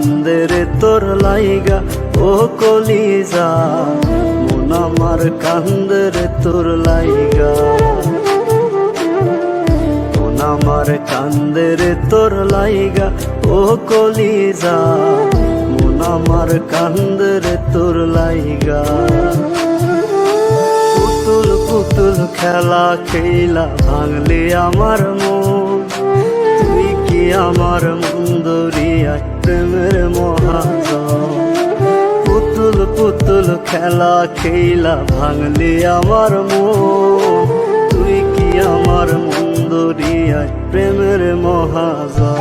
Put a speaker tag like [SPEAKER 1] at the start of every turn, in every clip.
[SPEAKER 1] কান্দে রে তোর লাইগা ও কলিজা, মন আমার কান্দে রে তোর লাইগা। মন আমার কান্দে রে তোর লাইগা ও কলিজা, মন আমার কান্দে রে তোর লাইগা। পুতুল পুতুল খেলা খেলা ভাঙলি আমার মন, তুই কি আমার মন দরিয়ায় প্রেমের মহাজন। পুতুল পুতুল খেলা খেলা ভাঙলি আমার মন, তুই কি আমার মন দরিয়ায় প্রেমের মহাজন।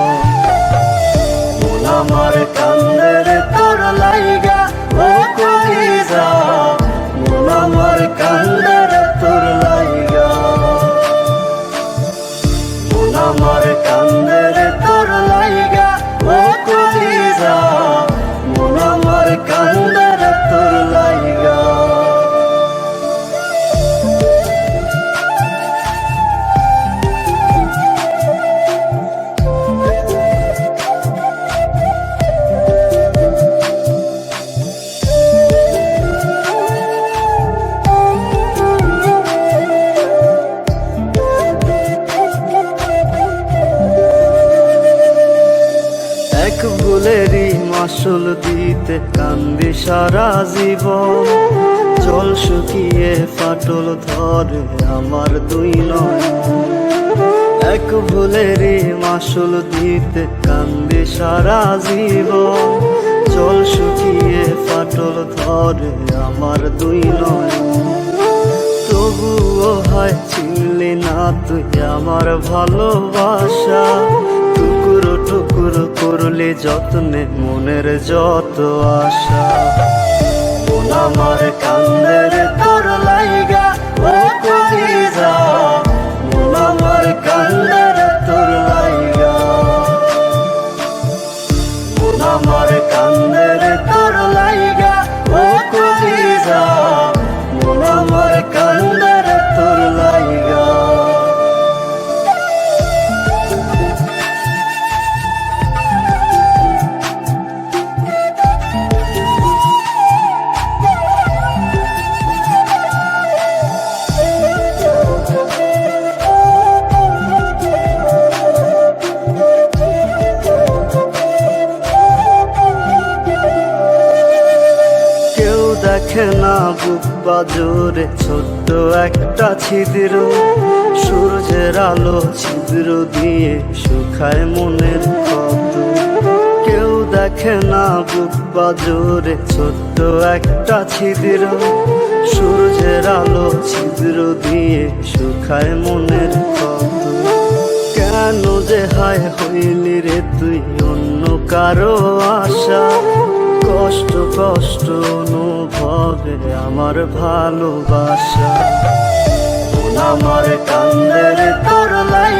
[SPEAKER 1] মন আমার কান্দে রে তোর লাইগা ও কলিজা, মন আমার কান্দে রে তোর লাইগা। মন আমার কান্দে রে তোর লাইগা ও কলিজা, মন আমার কান্দে রে তোর লাইগা। এক ভুলেরই মাসুল দিতে কান্দি সারা জীবন, জল শুকিয়ে ফাটল ধরে আমার দুই নয়ন। এক ভুলেরই মাসুল দিতে কান্দি সারা জীবন, জল শুকিয়ে ফাটল ধরে আমার দুই নয়ন। তবুও হয় চিনলি না তুই আমার ভালোবাসা, টুকরো টুকরো করলে যত্নে মনের যত আশা। মন আমার কান্দে রে তোর লাইগা ও কলিজা, মন আমার কান্দে রে তোর লাইগা। মন আমার কান্দে রে তোর লাইগা ও কলিজা, মন আমার কান্দে রে তোর লাইগা। দেখে না বুক বাজরে ছোট্ট একটা ছিদ্র, সূর্যের আলো ছিদ্র দিয়ে শুকায় মনের ক্ষত। কেউ দেখে না বুক বাজরে ছোট্ট একটা ছিদ্র, সূর্যের আলো ছিদ্র দিয়ে শুকায় মনের ক্ষত। কেন যে হায় হইলি রে তুই অন্য কারো আশা, কষ্ট কষ্ট অনুভবে আমার ভালোবাসা। মন আমার কান্দে রে তোর লাই